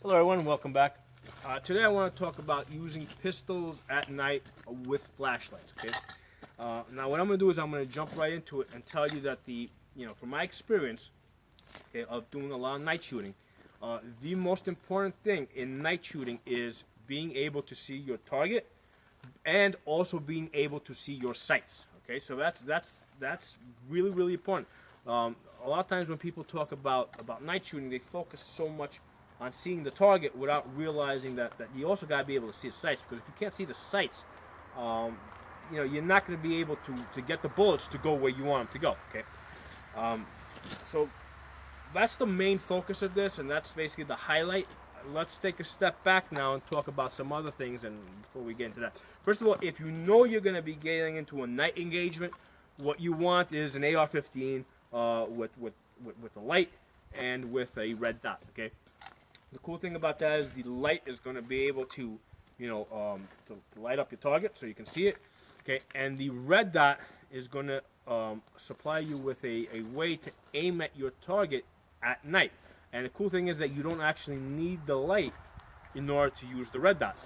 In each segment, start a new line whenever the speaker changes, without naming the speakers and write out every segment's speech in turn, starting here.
Hello everyone, welcome back. Today I want to talk about using pistols at night with flashlights. Okay. Now what I'm going to do is I'm going to jump right into it and tell you that from my experience, okay, of doing a lot of night shooting, the most important thing in night shooting is being able to see your target and also being able to see your sights. Okay, so that's really important. A lot of times when people talk about night shooting, they focus so much on seeing the target without realizing that you also got to be able to see the sights, because if you can't see the sights, um, you're not going to be able to get the bullets to go where you want them to go. Okay, so that's the main focus of this, and that's basically the highlight. Let's take a step back now and talk about some other things, and before we get into that, first of all, if you know you're going to be getting into a night engagement, what you want is an AR-15 with a light and with a red dot. Okay, the cool thing about that is the light is going to be able to, to light up your target so you can see it. Okay, and the red dot is going to supply you with a way to aim at your target at night. And the cool thing is that you don't actually need the light in order to use the red dot.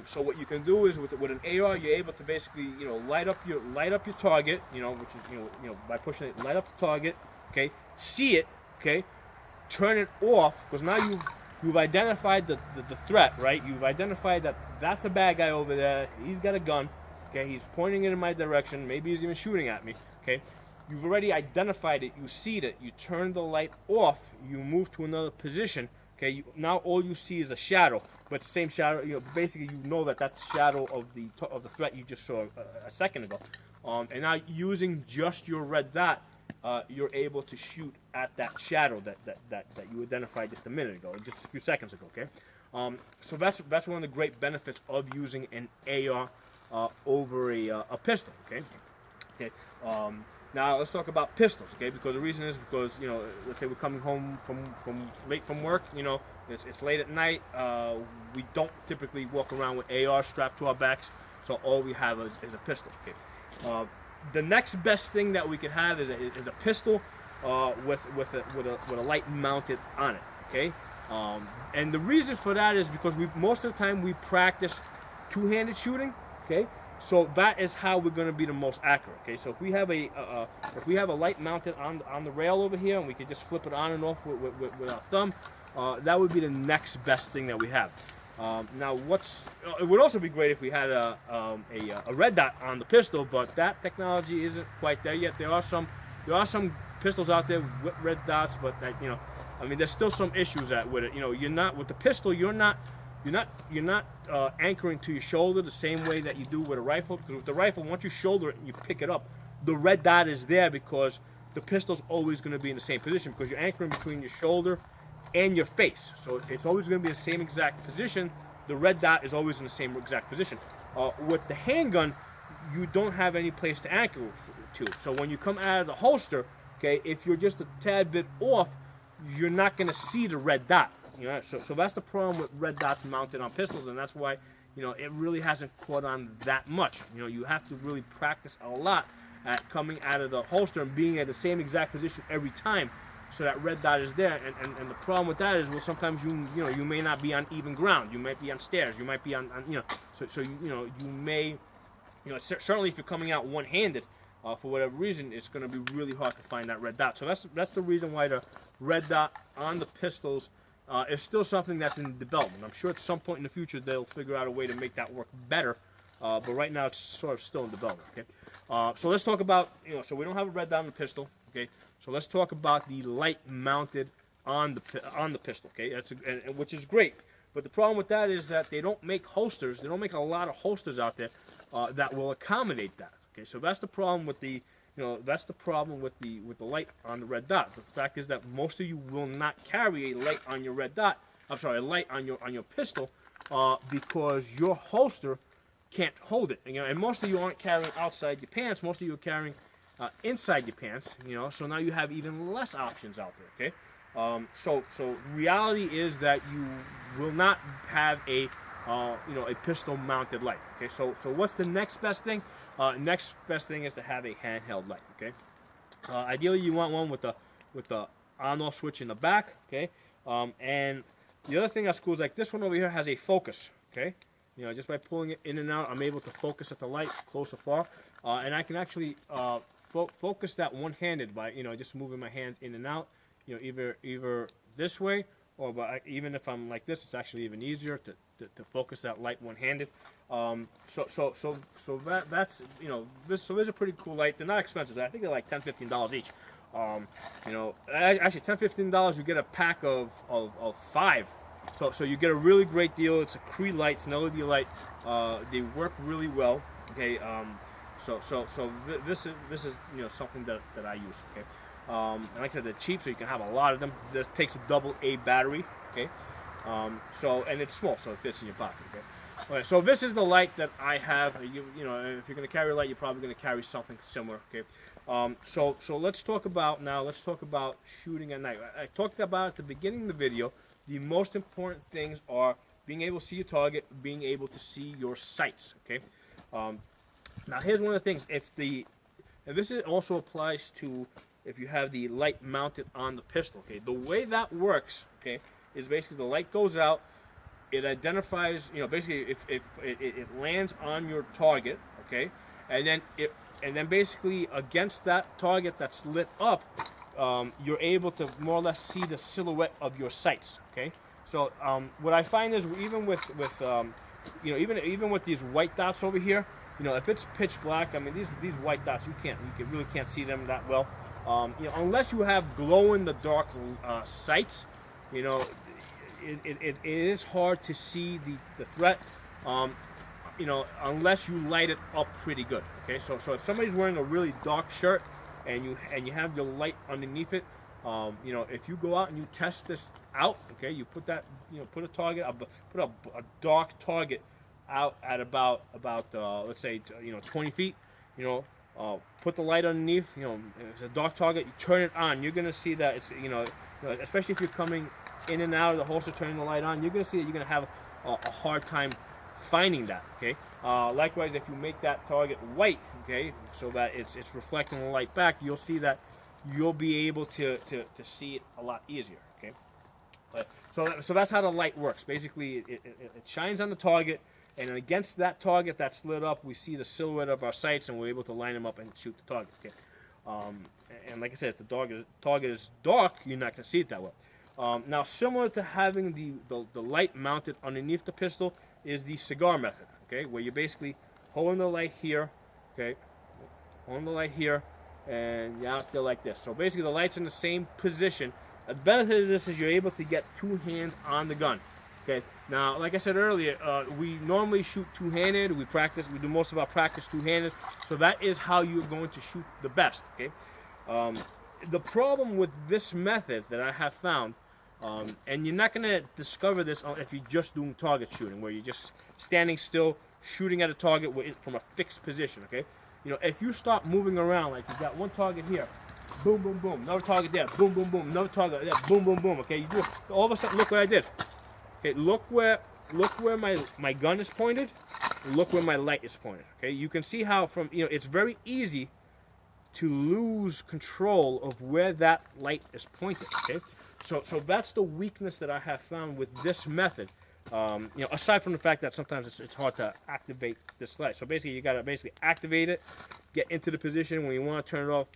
So what you can do is with an AR, you're able to basically light up your target, which is by pushing it, light up the target. Okay, see it. Okay, turn it off, because now you've identified the threat, right? You've identified that that's a bad guy over there. He's got a gun. Okay, he's pointing it in my direction. Maybe he's even shooting at me. Okay, you've already identified it. You see it. You turn the light off. You move to another position. Okay, now all you see is a shadow, but the same shadow. Basically, you know that that's shadow of the threat you just saw a second ago. And now using just your red dot, you're able to shoot at that shadow that you identified just a minute ago, just a few seconds ago. Okay, so that's one of the great benefits of using an AR over a pistol. Okay, okay. Now let's talk about pistols. Okay, because the reason is because let's say we're coming home from late from work. It's late at night. We don't typically walk around with AR strapped to our backs, so all we have is a pistol. Okay. The next best thing that we could have is a pistol with a light mounted on it. Okay, and the reason for that is because most of the time we practice two-handed shooting. Okay, so that is how we're going to be the most accurate. Okay, so if we have a light mounted on the rail over here, and we can just flip it on and off with our thumb, that would be the next best thing that we have. Now, it would also be great if we had a red dot on the pistol, but that technology isn't quite there yet. There are some pistols out there with red dots, but there's still some issues with it. You're not with the pistol. You're not anchoring to your shoulder the same way that you do with a rifle. Because with the rifle, once you shoulder it and you pick it up, the red dot is there because the pistol's always going to be in the same position, because you're anchoring between your shoulder and your face, so it's always going to be the same exact position. The red dot is always in the same exact position. With the handgun, you don't have any place to anchor to. So when you come out of the holster, okay, if you're just a tad bit off, you're not going to see the red dot. So that's the problem with red dots mounted on pistols, and that's why it really hasn't caught on that much. You have to really practice a lot at coming out of the holster and being at the same exact position every time, so that red dot is there. And the problem with that is, well, sometimes you may not be on even ground. You might be on stairs. You might be on so you may certainly if you're coming out one-handed, for whatever reason, it's going to be really hard to find that red dot. So that's the reason why the red dot on the pistols is still something that's in development. I'm sure at some point in the future they'll figure out a way to make that work better. But right now it's sort of still in development. Okay, so let's talk about so we don't have a red dot on the pistol. Okay, so let's talk about the light mounted on the pistol. Okay, which is great. But the problem with that is that they don't make holsters. They don't make a lot of holsters out there that will accommodate that. Okay, so that's the problem with the light on the red dot. The fact is that most of you will not carry a light on your red dot. I'm sorry, a light on your pistol, because your holster can't hold it. And most of you aren't carrying outside your pants. Most of you are carrying inside your pants. So now you have even less options out there. Okay, so reality is that you will not have a pistol mounted light. Okay, so what's the next best thing? Next best thing is to have a handheld light. Okay, ideally you want one with the on-off switch in the back. Okay, and The other thing that's cool is like this one over here has a focus, okay? You know, just by pulling it in and out, I'm able to focus at the light, close or far, and I can actually focus that one-handed by, you know, just moving my hands in and out, you know, either this way, or even if I'm like this, it's actually even easier to focus that light one-handed. So that's, you know, this is a pretty cool light. They're not expensive. I think they're like $10-15 each. You know, actually $10-15 you get a pack of 5. So you get a really great deal. It's a Cree light, it's an LED light. They work really well. Okay. So this is you know something that I use. Okay. And like I said, they're cheap, so you can have a lot of them. This takes a AA battery. Okay. And it's small, so it fits in your pocket. Okay. All right, so this is the light that I have. You know, if you're going to carry a light, you're probably going to carry something similar. Okay. So let's talk about shooting at night. I talked about at the beginning of the video. The most important things are being able to see your target, being able to see your sights. Okay. Now here's one of the things. And this also applies to if you have the light mounted on the pistol. Okay. The way that works, okay, is basically the light goes out. It identifies, you know, basically if it lands on your target, okay, and then basically against that target that's lit up, you're able to more or less see the silhouette of your sights. Okay, so what I find is even with you know, even with these white dots over here, you know, if it's pitch black, I mean these white dots you really can't see them that well. You know, unless you have glow in the dark sights, you know. It is hard to see the threat, you know, unless you light it up pretty good. Okay, so if somebody's wearing a really dark shirt and you have your light underneath it, you know, if you go out and you test this out, okay, you put that, you know, put a dark target out at about let's say, you know, 20 feet, you know, put the light underneath, you know, if it's a dark target, you turn it on, you're gonna see that it's, you know, especially if you're coming in and out of the holster, turning the light on, you're going to see that you're going to have a hard time finding that. Okay. Likewise, if you make that target white, okay, so that it's reflecting the light back, you'll see that you'll be able to see it a lot easier. Okay. But so that's how the light works. Basically, it shines on the target, and against that target that's lit up, we see the silhouette of our sights, and we're able to line them up and shoot the target. Okay. And like I said, if the target is dark, you're not going to see it that well. Now, similar to having the light mounted underneath the pistol is the cigar method, okay, where you're basically holding the light here, okay, holding the light here, and you're out there like this. So basically the light's in the same position. The benefit of this is you're able to get 2 hands on the gun. Okay, now like I said earlier, we normally shoot two-handed. We do most of our practice two-handed, so that is how you're going to shoot the best. Okay, the problem with this method that I have found, and you're not going to discover this if you're just doing target shooting, where you're just standing still, shooting at a target from a fixed position, okay? You know, if you start moving around, like you got one target here, boom, boom, boom, another target there, boom, boom, boom, another target there, boom, boom, boom, okay? You do all of a sudden, look what I did. Okay, look where my gun is pointed, look where my light is pointed, okay? You can see how from, you know, it's very easy to lose control of where that light is pointed, okay? So that's the weakness that I have found with this method. You know, aside from the fact that sometimes it's hard to activate this light. So basically, you gotta activate it, get into the position when you want to turn it off.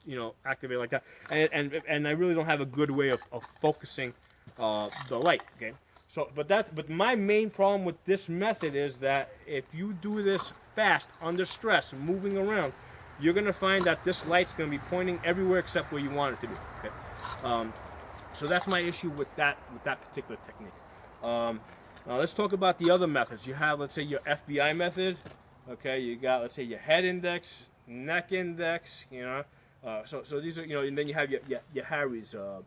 You know, activate it like that. And I really don't have a good way of focusing the light. Okay. So, but my main problem with this method is that if you do this fast under stress, moving around, you're gonna find that this light's gonna be pointing everywhere except where you want it to be. Okay. So that's my issue with that particular technique. Now let's talk about the other methods. You have, let's say, your FBI method. Okay, you got, let's say, your head index, neck index. You know, so these are, you know, and then you have your Harry's. You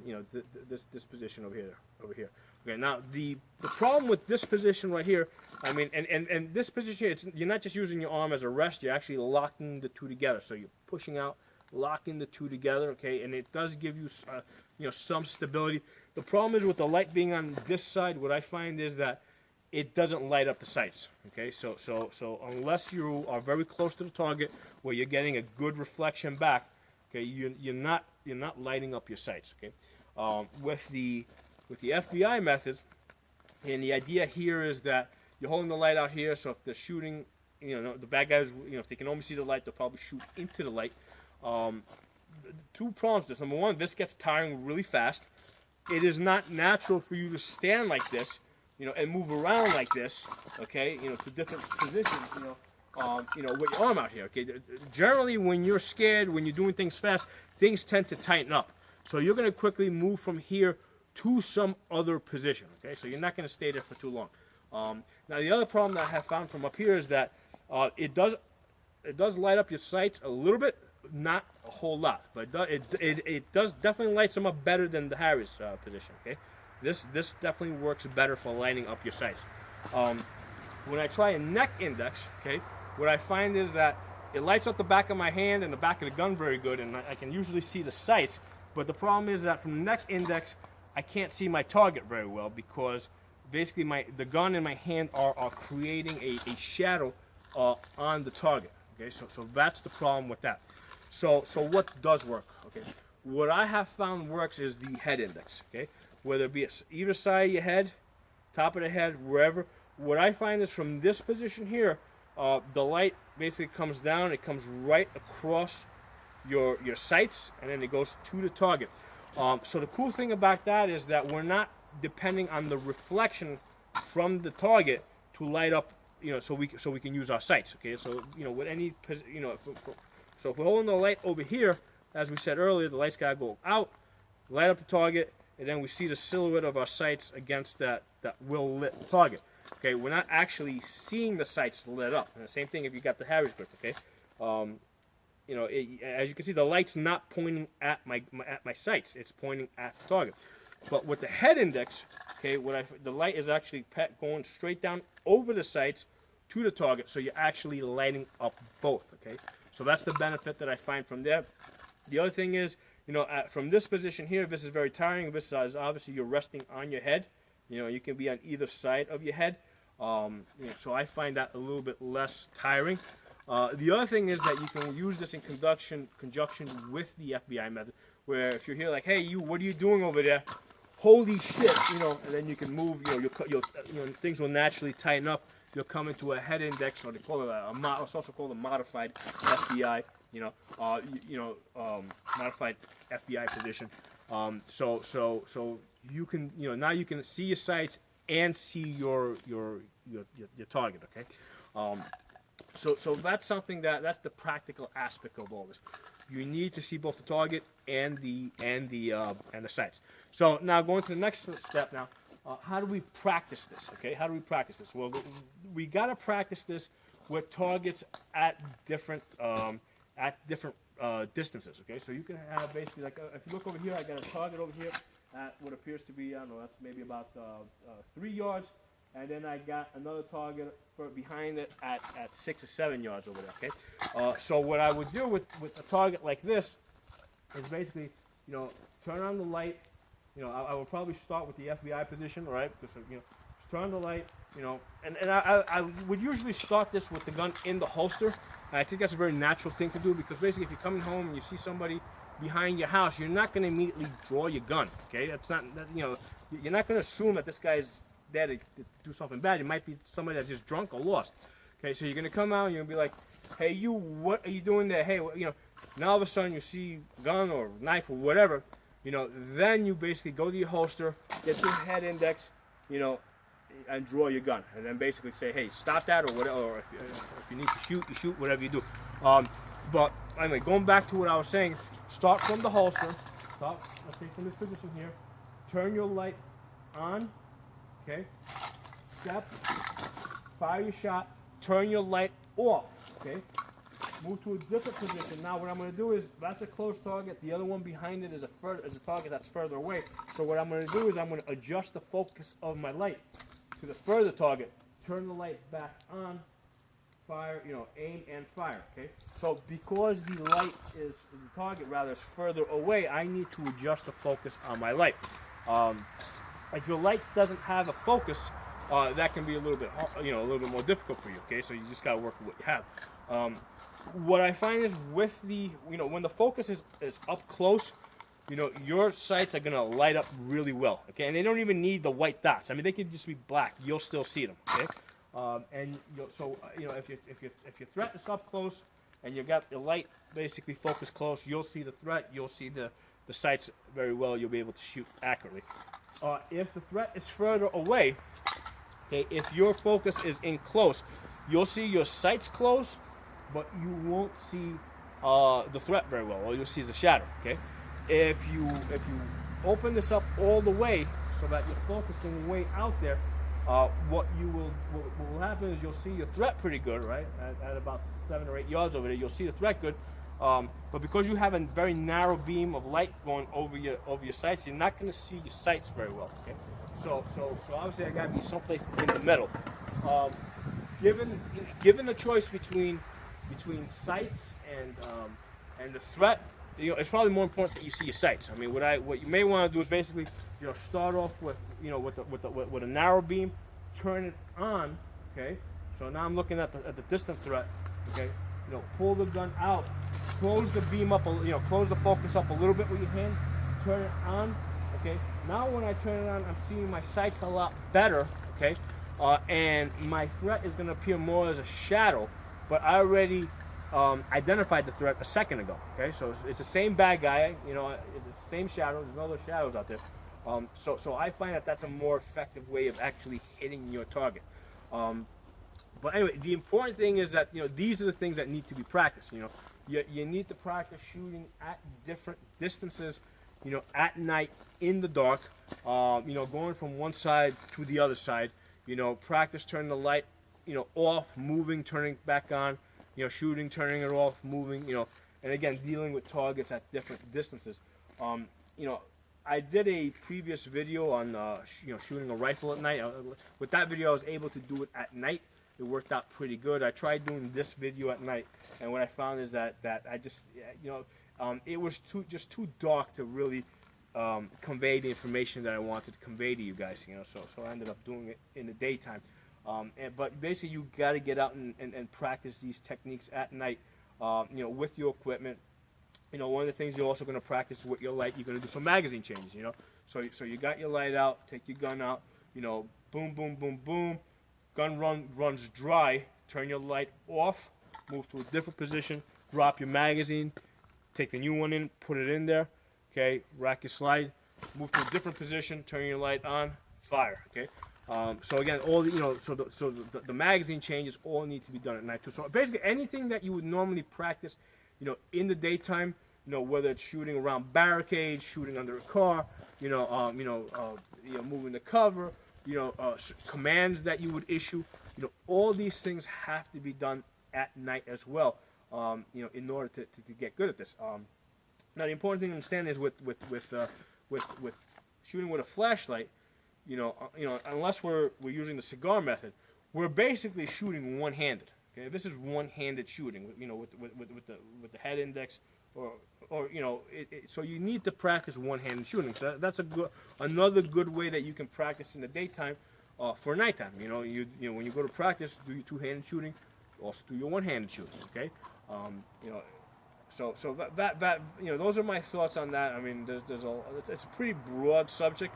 know, this position over here. Okay, now the problem with this position right here, I mean, and this position, you're not just using your arm as a rest. You're actually locking the two together. So you're pushing out, locking the two together. Okay, and it does give you, you know, some stability. The problem is with the light being on this side, what I find is that it doesn't light up the sights. Okay, so unless you are very close to the target where you're getting a good reflection back, okay, you're not lighting up your sights. Okay, with the with the FBI method, and the idea here is that you're holding the light out here, so if they're shooting, the bad guys, if they can only see the light, they'll probably shoot into the light. Two problems to this. Number one, this gets tiring really fast. It is not natural for you to stand like this, and move around like this, okay, to different positions, with your arm out here, okay. Generally, when you're scared, when you're doing things fast, things tend to tighten up. So you're going to quickly move from here to some other position, okay. So you're not going to stay there for too long. Now, the other problem that I have found from up here is that it does light up your sights a little bit, not a whole lot, but it does definitely light them up better than the Harris position, okay. This definitely works better for lighting up your sights. When I try a neck index, okay, what I find is that it lights up the back of my hand and the back of the gun very good, and I can usually see the sights. But the problem is that from the neck index, I can't see my target very well because basically the gun and my hand are creating a shadow on the target. Okay, so that's the problem with that. So what does work? Okay, what I have found works is the head index. Okay, whether it be either side of your head, top of the head, wherever. What I find is from this position here, the light basically comes down. It comes right across your sights, and then it goes to the target. So the cool thing about that is that we're not depending on the reflection from the target to light up, so we can use our sights. Okay, so with any, so if we're holding the light over here, as we said earlier, the light's gotta go out, light up the target, and then we see the silhouette of our sights against that well lit target. Okay, we're not actually seeing the sights lit up. And the same thing if you got the Harris grip. Okay, as you can see, the light's not pointing at my sights; it's pointing at the target. But with the head index, okay, the light is actually going straight down over the sights to the target, so you're actually lighting up both. Okay, so that's the benefit that I find from there. The other thing is, from this position here, this is very tiring. This is obviously you're resting on your head. You can be on either side of your head. So I find that a little bit less tiring. The other thing is that you can use this in conjunction with the FBI method, where if you're here like, hey, what are you doing over there? Holy shit, and then you can move, things will naturally tighten up. You'll come into a head index, or they call it it's also called a modified FBI, modified FBI position. So you can, now you can see your sights and see your target. Okay, so that's something that's the practical aspect of all this. You need to see both the target and the sights. So now going to the next step now. How do we practice this? Okay, how do we practice this? Well, we got to practice this with targets at different distances. Okay, so you can have basically like if you look over here, I got a target over here at what appears to be, I don't know, that's maybe about 3 yards, and then I got another target behind it at 6 or 7 yards over there. Okay, so what I would do with a target like this is basically, turn on the light. I would probably start with the FBI position, right? Because just turn on the light, and I would usually start this with the gun in the holster. And I think that's a very natural thing to do because basically, if you're coming home and you see somebody behind your house, you're not going to immediately draw your gun. Okay, that's not you're not going to assume that this guy's there to do something bad. It might be somebody that's just drunk or lost. Okay, so you're going to come out and you're going to be like, hey, you, what are you doing there? Hey, now all of a sudden you see a gun or knife or whatever. Then you basically go to your holster, get your head index, and draw your gun, and then basically say, hey, stop that, or whatever. Or if you need to shoot, you shoot, whatever you do. But anyway, going back to what I was saying, start from the holster. Let's say from this position here. Turn your light on. Okay. Step. Fire your shot. Turn your light off. Okay. Move to a different position. Now what I'm going to do is, that's a close target. The other one behind it is a target that's further away. So what I'm going to do is I'm going to adjust the focus of my light to the further target. Turn the light back on. Fire, aim and fire. Okay. So because the target is further away, I need to adjust the focus on my light. If your light doesn't have a focus, that can be a little bit, a little bit more difficult for you. Okay. So you just got to work with what you have. What I find is with the, when the focus is up close, you know, your sights are gonna light up really well. Okay, and they don't even need the white dots. I mean, they could just be black. You'll still see them. Okay, and you know, if your threat is up close and you got your light basically focused close, you'll see the threat. You'll see the sights very well. You'll be able to shoot accurately. If the threat is further away, okay, if your focus is in close, you'll see your sights close, but you won't see the threat very well. All you'll see is a shadow. Okay, if you open this up all the way so that you're focusing way out there, what will happen is you'll see your threat pretty good, right? At about 7 or 8 yards over there, you'll see the threat good. But because you have a very narrow beam of light going over your sights, you're not going to see your sights very well. Okay, so obviously I got to be someplace in the middle. Given the choice between sights and the threat, you know, it's probably more important that you see your sights. I mean, what you may want to do is basically, you know, start off with, you know, with a narrow beam, turn it on. Okay, so now I'm looking at the distant threat. Okay, you know, pull the gun out, close the beam up, you know, close the focus up a little bit with your hand, turn it on. Okay, now when I turn it on, I'm seeing my sights a lot better. Okay, and my threat is going to appear more as a shadow, but I already identified the threat a second ago. Okay, so it's the same bad guy. You know, it's the same shadow. There's no other shadows out there. So I find that that's a more effective way of actually hitting your target. But anyway, the important thing is that, you know, these are the things that need to be practiced. You know, you need to practice shooting at different distances, you know, at night in the dark. You know, going from one side to the other side. You know, practice turning the light, you know, off, moving, turning back on. You know, shooting, turning it off, moving. You know, and again, dealing with targets at different distances. You know, I did a previous video on you know, shooting a rifle at night. With that video, I was able to do it at night. It worked out pretty good. I tried doing this video at night, and what I found is that I just, you know, it was just too dark to really convey the information that I wanted to convey to you guys. You know, so I ended up doing it in the daytime. But basically, you got to get out and practice these techniques at night. You know, with your equipment. You know, one of the things you're also going to practice with your light, you're going to do some magazine changes. You know, so you got your light out, take your gun out. You know, boom, boom, boom, boom. Gun runs dry. Turn your light off. Move to a different position. Drop your magazine. Take the new one in. Put it in there. Okay. Rack your slide. Move to a different position. Turn your light on. Fire. Okay. So again, all the, you know, so the magazine changes all need to be done at night too. So basically, anything that you would normally practice, you know, in the daytime, you know, whether it's shooting around barricades, shooting under a car, you know, moving the cover, you know, commands that you would issue, you know, all these things have to be done at night as well, you know, in order to get good at this. Now, the important thing to understand is with shooting with a flashlight, you know, unless we're using the cigar method, we're basically shooting one-handed. Okay, this is one-handed shooting. You know, with the head index, or you know, so you need to practice one-handed shooting. So that's another good way that you can practice in the daytime for nighttime. You know, when you go to practice, do your two-handed shooting, also do your one-handed shooting. Okay, you know. So that you know, those are my thoughts on that. I mean, it's a pretty broad subject.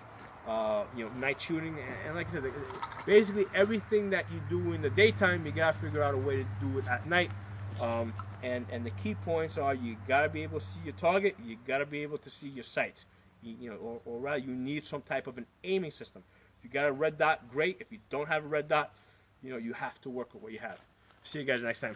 You know, night shooting, and like I said, basically everything that you do in the daytime, you gotta figure out a way to do it at night. And the key points are: you gotta be able to see your target, you gotta be able to see your sights. You know, or rather, you need some type of an aiming system. If you got a red dot, great. If you don't have a red dot, you know, you have to work with what you have. See you guys next time.